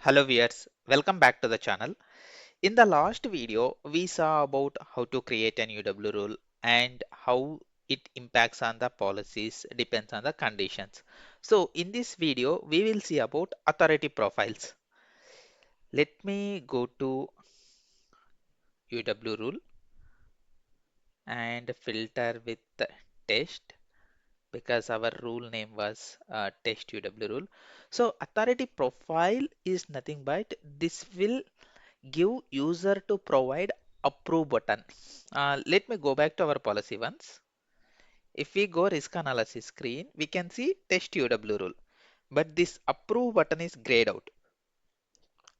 Hello viewers, welcome back to the channel. In the last video, we saw about how to create an UW rule and how it impacts on the policies, depends on the conditions. So in this video, we will see about authority profiles. Let me go to UW rule and filter with the test because our rule name was test UW rule. So authority profile is nothing but this will give user to provide approve button. Let me go back to our policy once. If we go risk analysis screen, we can see test UW rule, but this approve button is grayed out.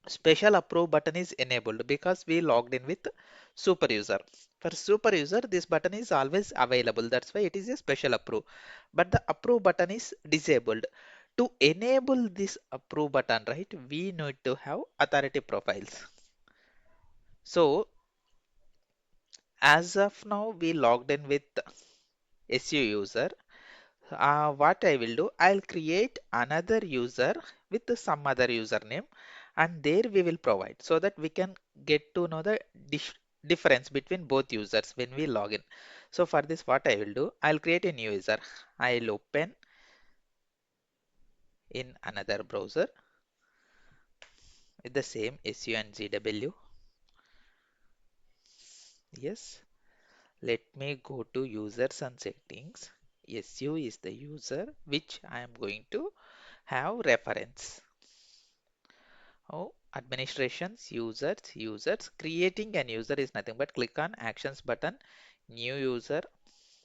Special approve button is enabled because we logged in with super user. For super user, this button is always available. That's why it is a special approve. But the approve button is disabled. To enable this approve button, right, we need to have authority profiles. So as of now, we logged in with SU user. What I will do, I'll create another user with some other username, and there we will provide so that we can get to know the difference between both users when we log in. So for this, what I will do, I'll create a new user. I'll open in another browser with the same SU and GW. Yes, let me go to users and settings. SU is the user which I am going to have reference. Oh, administrations, users. Creating an user is nothing but click on actions button, new user.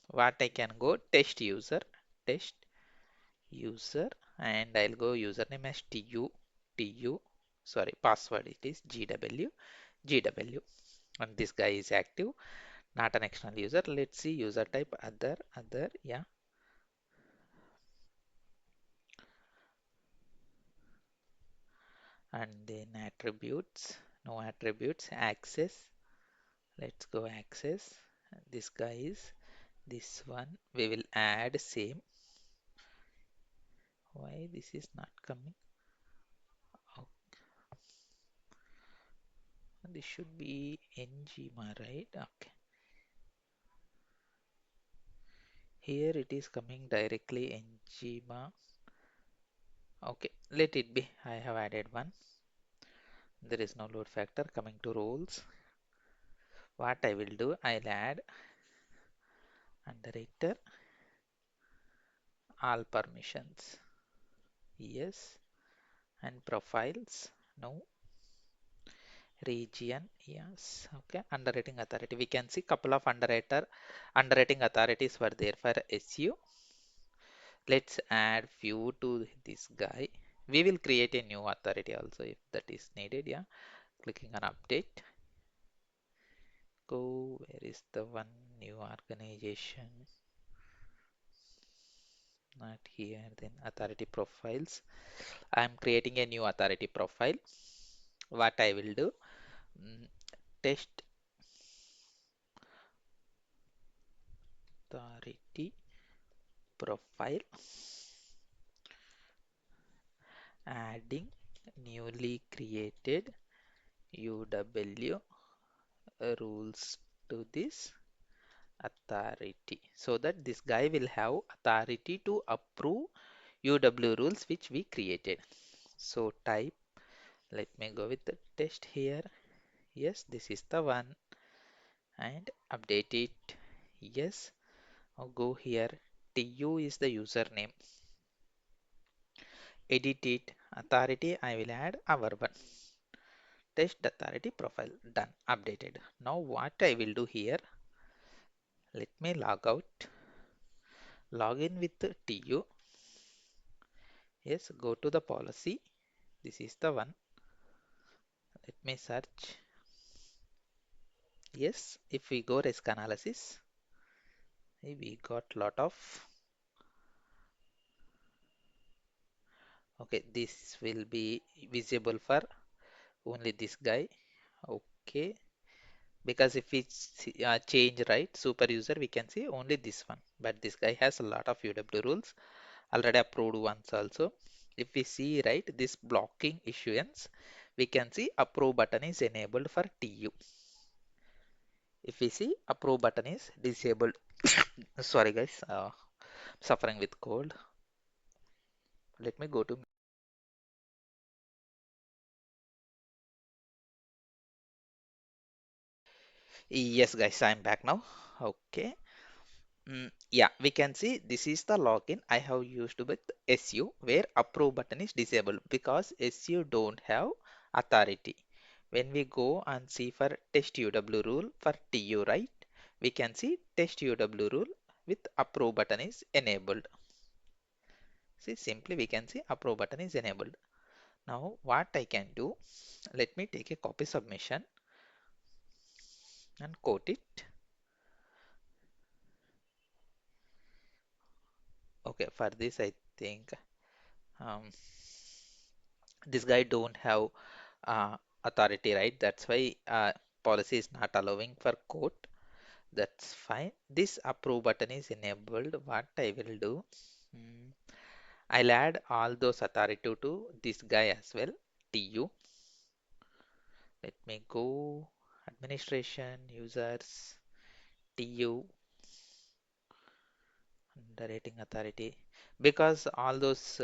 What I can go test user, and I'll go username as tu, sorry, password it is gw, and this guy is active, not an external user. Let's see user type other, yeah, and then attributes, no attributes, access. Let's go access. This guy is this one. We will add same. Why this is not coming? Oh, this should be ngma, right? Okay. Here it is coming directly ngma. Okay, let it be. I have added one. There is no load factor. Coming to roles. What I will do, I'll add underwriter all permissions. Yes. And profiles. No. Region, yes, okay. Underwriting authority, we can see couple of underwriting authorities were there for SU. Let's add few to this guy. We will create a new authority also if that is needed. Yeah, clicking on update. Go, where is the one new organization? Not here. Then authority profiles. I am creating a new authority profile. What I will do, test authority profile, adding newly created UW rules to this authority so that this guy will have authority to approve UW rules which we created. So type, let me go with the test here. Yes, this is the one, and update it. Yes, now go here. TU is the username. Edit it. Authority, I will add our one. Test authority profile. Done. Updated. Now what I will do here, let me log out. Log in with TU. Yes, go to the policy. This is the one. Let me search. Yes, if we go risk analysis, we got lot of. Okay, this will be visible for only this guy. Okay, because if we change right super user, we can see only this one. But this guy has a lot of UW rules already approved ones also. If we see right this blocking issuance, we can see approve button is enabled for TU. If we see approve button is disabled. Sorry guys, suffering with cold. Let me go to. Yes guys, I'm back now. Okay. Yeah, we can see this is the login I have used with SU where approve button is disabled because SU don't have authority. When we go and see for test UW rule for TU, right? We can see test UW rule with approve button is enabled. See, simply we can see approve button is enabled. Now what I can do, let me take a copy submission and quote it. Okay, for this I think um, this guy don't have authority, right? That's why policy is not allowing for quote. That's fine. This approve button is enabled. What I will do, mm, I'll add all those authority to this guy as well. TU. Let me go administration users TU underwriting authority because all those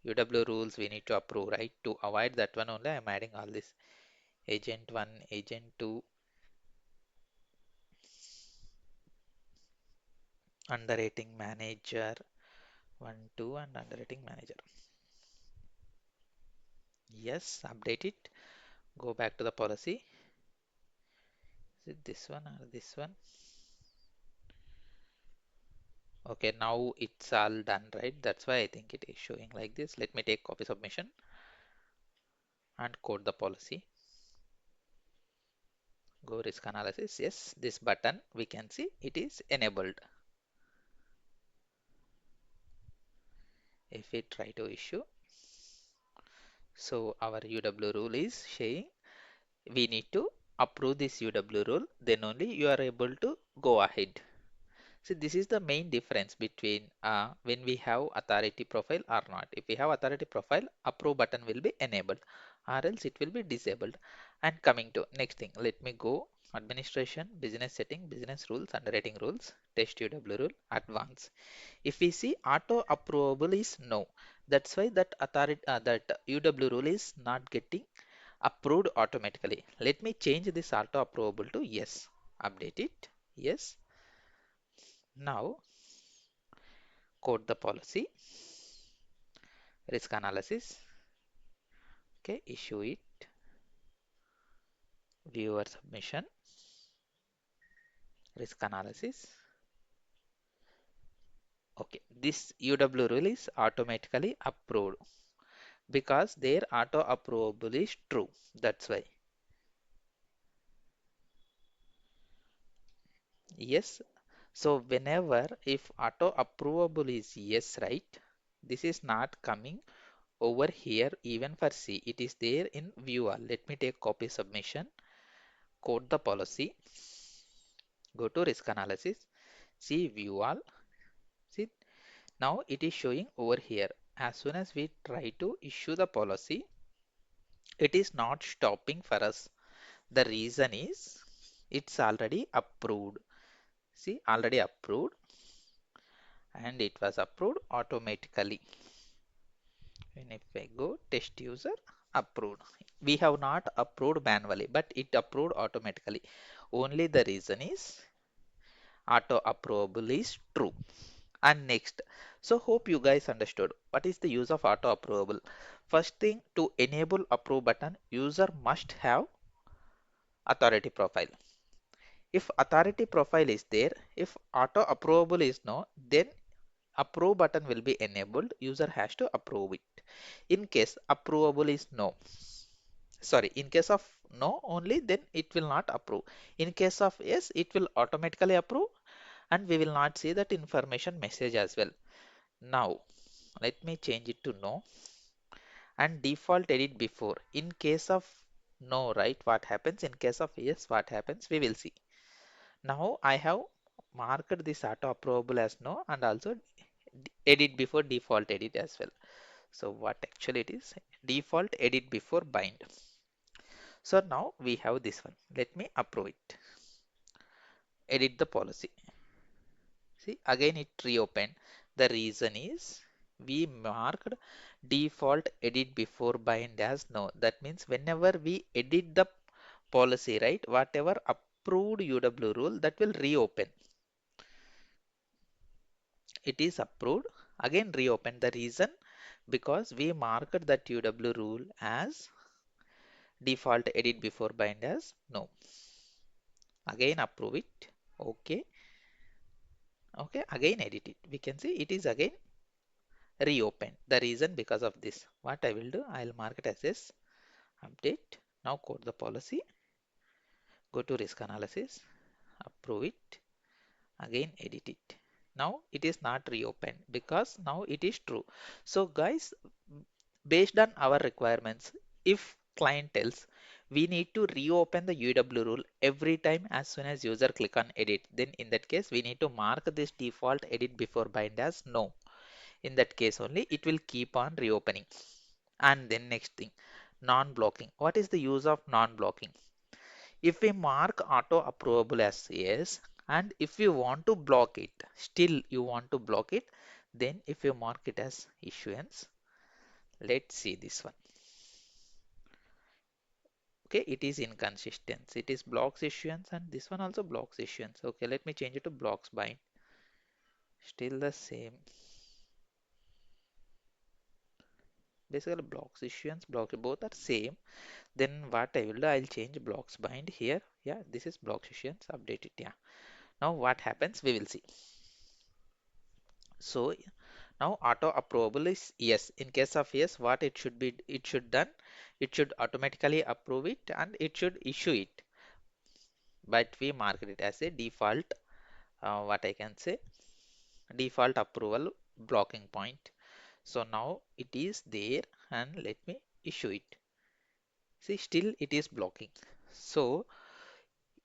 UW rules we need to approve, right? To avoid that one only, I'm adding all this agent 1, agent 2, underwriting manager 1, 2, and underwriting manager. Yes, update it. Go back to the policy. Is it this one or this one? Okay, now it's all done, right? That's why I think it is showing like this. Let me take copy submission and code the policy. Go risk analysis. Yes, this button we can see it is enabled. If we try to issue, so our UW rule is saying we need to approve this UW rule, then only you are able to go ahead. See, this is the main difference between when we have authority profile or not. If we have authority profile, approve button will be enabled or else it will be disabled. And coming to next thing, let me go administration, business setting, business rules, underwriting rules, test UW rule, advanced. If we see auto approvable is no. That's why that authority that UW rule is not getting approved automatically. Let me change this auto approvable to yes. Update it. Yes. Now quote the policy, risk analysis. Okay, issue it, viewer submission, risk analysis. Okay, this UW rule is automatically approved because their auto approvable is true. That's why. Yes. So whenever if auto approvable is yes, right? This is not coming over here even for C. It is there in view all. Let me take copy submission, code the policy, go to risk analysis, see view all. See now it is showing over here. As soon as we try to issue the policy, it is not stopping for us. The reason is it's already approved. See, already approved and it was approved automatically. And if I go test user approved, we have not approved manually, but it approved automatically. Only the reason is auto approvable is true. And next, so hope you guys understood what is the use of auto approvable. First thing, to enable approve button, user must have authority profile. If authority profile is there, if auto approvable is no, then approve button will be enabled. User has to approve it. In case approvable is no, sorry, in case of no only, then it will not approve. In case of yes, it will automatically approve and we will not see that information message as well. Now let me change it to no and default edit before. In case of no, right, what happens? In case of yes, what happens? We will see. Now I have marked this auto approvable as no and also edit before default edit as well. So what actually it is? Default edit before bind. So now we have this one. Let me approve it. Edit the policy. See, again it reopened. The reason is we marked default edit before bind as no. That means whenever we edit the policy, right, whatever approved UW rule that will reopen. It is approved. Again reopen. The reason because we marked that UW rule as default edit before bind as no. Again approve it. Okay. Okay. Again edit it. We can see it is again reopen. The reason because of this. What I will do, I'll mark it as this update. Now code the policy. Go to risk analysis. Approve it. Again edit it. Now it is not reopened because now it is true. So guys, based on our requirements, if client tells we need to reopen the UW rule every time as soon as user click on edit, then in that case we need to mark this default edit before bind as no. In that case only it will keep on reopening. And then next thing, non-blocking. What is the use of non-blocking? If we mark auto approvable as yes, and if you want to block it, still you want to block it, then if you mark it as issuance, let's see this one. Okay, it is inconsistent. It is blocks issuance and this one also blocks issuance. Okay, let me change it to blocks bind. Still the same. Basically blocks issuance, blocks both are same. Then what I will do, I'll change blocks bind here. Yeah, this is blocks issuance, update it. Yeah. Now what happens, we will see. So now auto approvable is yes. In case of yes, what it should be, it should done. It should automatically approve it and it should issue it. But we mark it as a default, what I can say, default approval blocking point. So now it is there and let me issue it. See, still it is blocking. So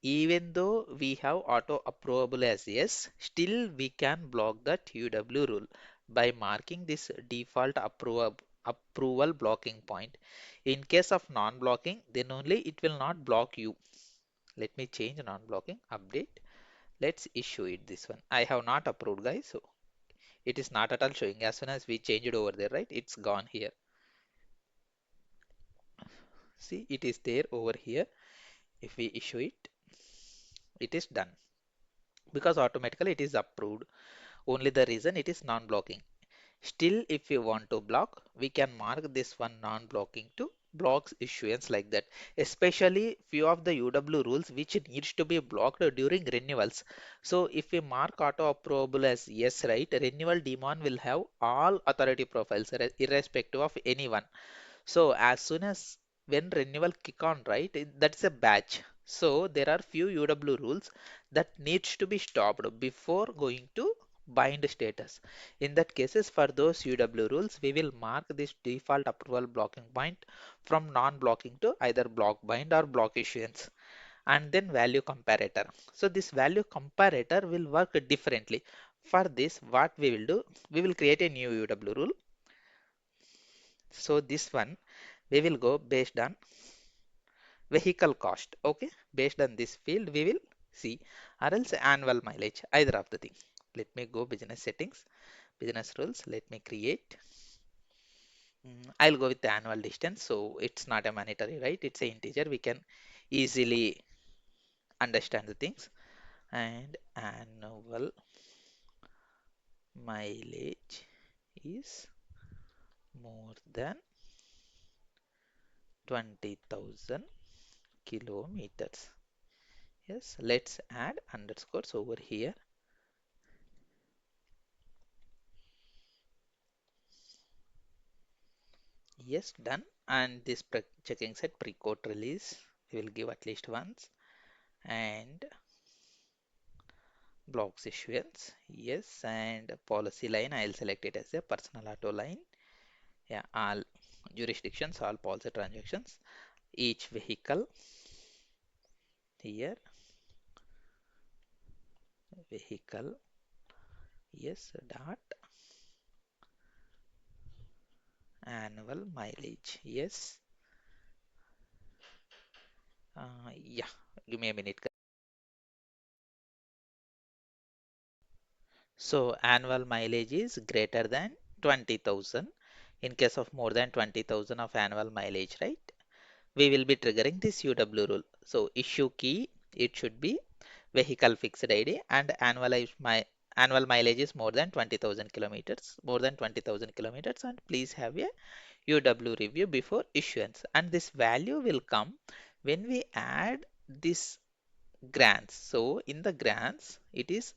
even though we have auto approvable as yes, still we can block that UW rule by marking this default approval blocking point. In case of non-blocking, then only it will not block you. Let me change non-blocking, update. Let's issue it this one. I have not approved guys, so it is not at all showing. As soon as we change it over there, right, it's gone here. See, it is there over here. If we issue it, it is done because automatically it is approved. Only the reason it is non-blocking. Still, if you want to block, we can mark this one non-blocking to blocks issuance like that. Especially few of the UW rules which needs to be blocked during renewals. So if we mark auto approvable as yes, right, renewal daemon will have all authority profiles irrespective of anyone. So as soon as when renewal kick on, right, that's a batch. So there are few UW rules that needs to be stopped before going to bind status. In that cases, for those UW rules, we will mark this default approval blocking point from non-blocking to either block bind or block issuance and then value comparator. So this value comparator will work differently. For this, what we will do, we will create a new UW rule. So this one we will go based on vehicle cost. Okay, based on this field we will see, or else annual mileage, either of the thing. Let me go business settings, business rules. Let me create. I'll go with the annual distance, so it's not a mandatory, right? It's a integer. We can easily understand the things. And annual mileage is more than 20,000 kilometers. Yes, let's add underscores over here. Yes, done. And this checking set pre-code release, we will give at least once. And blocks issuance, yes. And policy line, I'll select it as a personal auto line. Yeah, all jurisdictions, all policy transactions, each vehicle here, vehicle, yes, dot Annual mileage. Yes. Yeah. Give me a minute. So annual mileage is greater than 20,000. In case of more than 20,000 of annual mileage, right? We will be triggering this UW rule. So issue key, it should be vehicle fixed ID and annual mileage is more than 20,000 kilometers, more than 20,000 kilometers, and please have a UW review before issuance. And this value will come when we add this grants. So in the grants, it is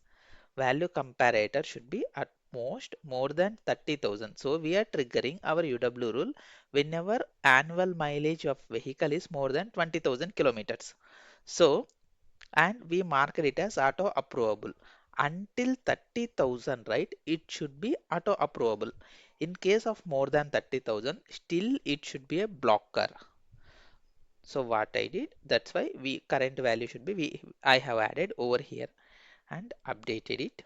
value comparator should be at most more than 30,000. So we are triggering our UW rule whenever annual mileage of vehicle is more than 20,000 kilometers. So, and we mark it as auto approvable. Until 30,000, right, it should be auto approvable. In case of more than 30,000, still it should be a blocker. So what I did, that's why we current value should be I have added over here and updated it.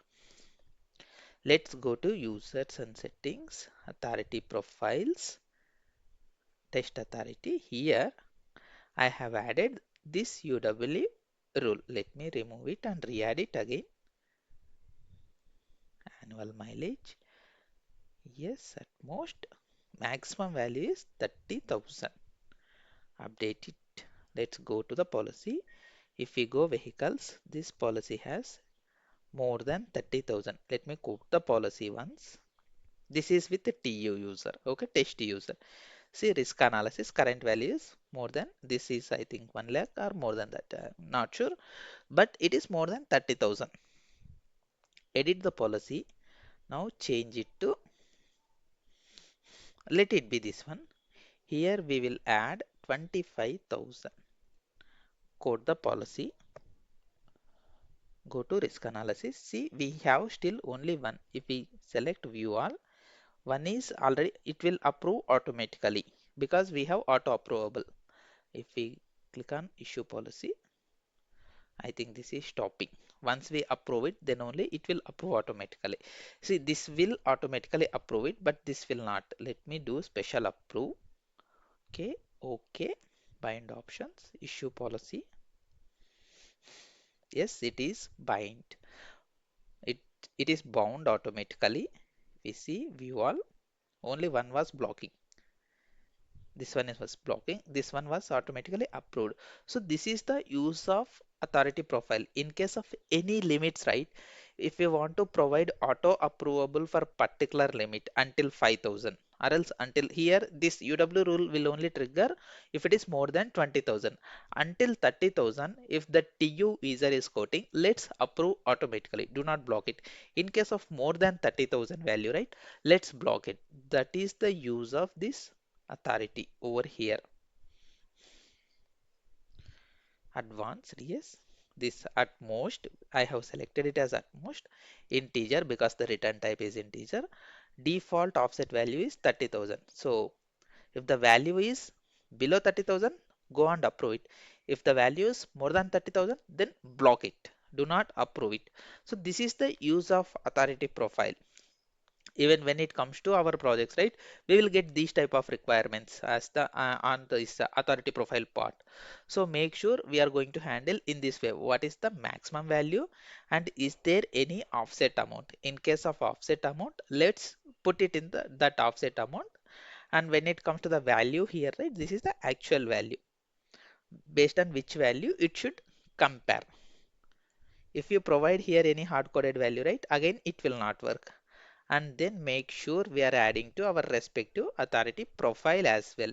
Let's go to users and settings, authority profiles, test authority. Here I have added this UW rule. Let me remove it and re-add it again. Annual mileage. Yes, at most maximum value is 30,000. Update it. Let's go to the policy. If we go vehicles, this policy has more than 30,000. Let me quote the policy once. This is with the TU user, okay, test user. See risk analysis, current value is more than this is I think 1 lakh or more than that. Not sure, but it is more than 30,000. Edit the policy. Now change it to, let it be this one. Here we will add 25,000. Code the policy. Go to risk analysis. See, we have still only one. If we select view all, one is already, it will approve automatically because we have auto approvable. If we click on issue policy, I think this is stopping. Once we approve it, then only it will approve automatically. See, this will automatically approve it, but this will not. Let me do special approve. Okay, okay. Bind options, issue policy. Yes, it is bind. It it is bound automatically. We see view all. Only one was blocking. This one was blocking, this one was automatically approved. So this is the use of authority profile in case of any limits, right? If we want to provide auto approvable for particular limit until 5,000 or else until here this UW rule will only trigger if it is more than 20,000. Until 30,000, if the TU user is quoting, let's approve automatically, do not block it. In case of more than 30,000 value, right, let's block it. That is the use of this authority over here. Advanced, yes. This at most, I have selected it as at most integer because the return type is integer. Default offset value is 30,000. So if the value is below 30,000, go and approve it. If the value is more than 30,000, then block it. Do not approve it. So this is the use of authority profile. Even when it comes to our projects, right, we will get these type of requirements as the on this authority profile part. So make sure we are going to handle in this way. What is the maximum value and is there any offset amount? In case of offset amount, let's put it in the that offset amount. And when it comes to the value here, right, this is the actual value based on which value it should compare. If you provide here any hard coded value, right, again it will not work. And then make sure we are adding to our respective authority profile as well.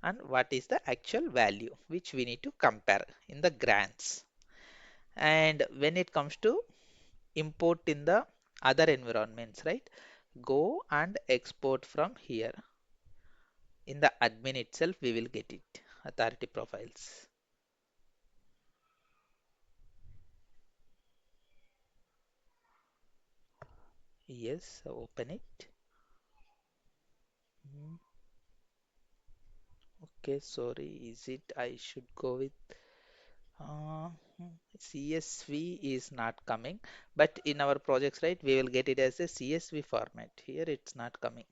And what is the actual value which we need to compare in the grants. And when it comes to import in the other environments, right, go and export from here. In the admin itself, we will get it. Authority profiles. Yes, open it. Hmm, okay, sorry. Is it I should go with Uh, CSV is not coming, but in our projects, right, we will get it as a CSV format. Here it's not coming.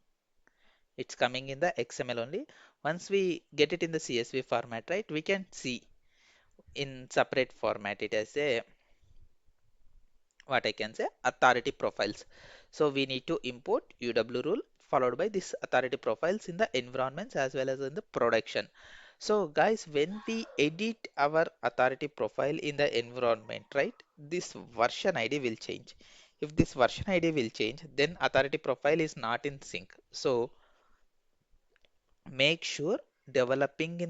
It's coming in the XML only. Once we get it in the CSV format, right, we can see in separate format it as a what I can say authority profiles. So we need to import UW rule followed by this authority profiles in the environments as well as in the production. So guys, when we edit our authority profile in the environment, right, this version ID will change. If this version ID will change, then authority profile is not in sync. So make sure developing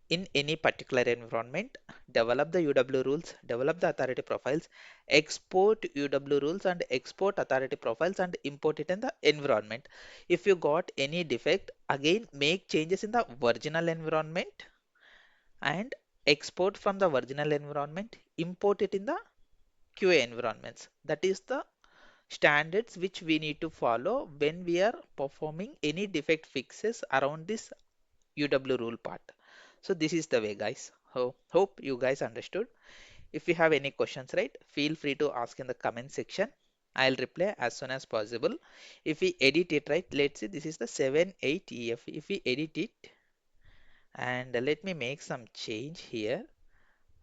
in any particular environment, develop the UW rules, develop the authority profiles, export UW rules and export authority profiles and import it in the environment. If you got any defect, again make changes in the original environment and export from the original environment, import it in the QA environments. That is the standards which we need to follow when we are performing any defect fixes around this UW rule part. So this is the way, guys. Hope you guys understood. If you have any questions, right, feel free to ask in the comment section. I'll reply as soon as possible. If we edit it, right, let's see, this is the 78EF. If we edit it and let me make some change here,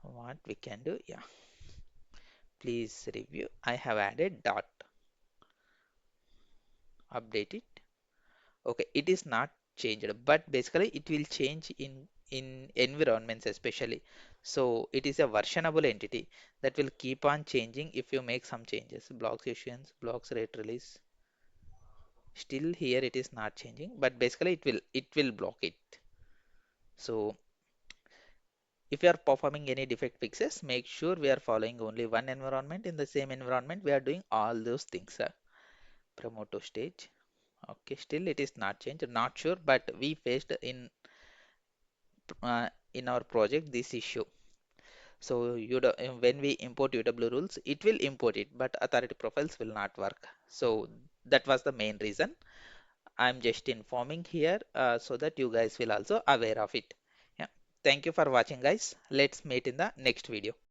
what we can do, yeah, please review. I have added dot, update it. Okay, it is not changed, but basically it will change in environments especially. So it is a versionable entity that will keep on changing if you make some changes. Blocks issuance, blocks rate release. Still here it is not changing, but basically it will block it. So if you are performing any defect fixes, make sure we are following only one environment. In the same environment, we are doing all those things. Promote to stage. Okay, still it is not changed. Not sure, but we faced in our project this issue. So when we import UW rules, it will import it, but authority profiles will not work. So that was the main reason. I'm just informing here so that you guys will also aware of it. Yeah. Thank you for watching, guys. Let's meet in the next video.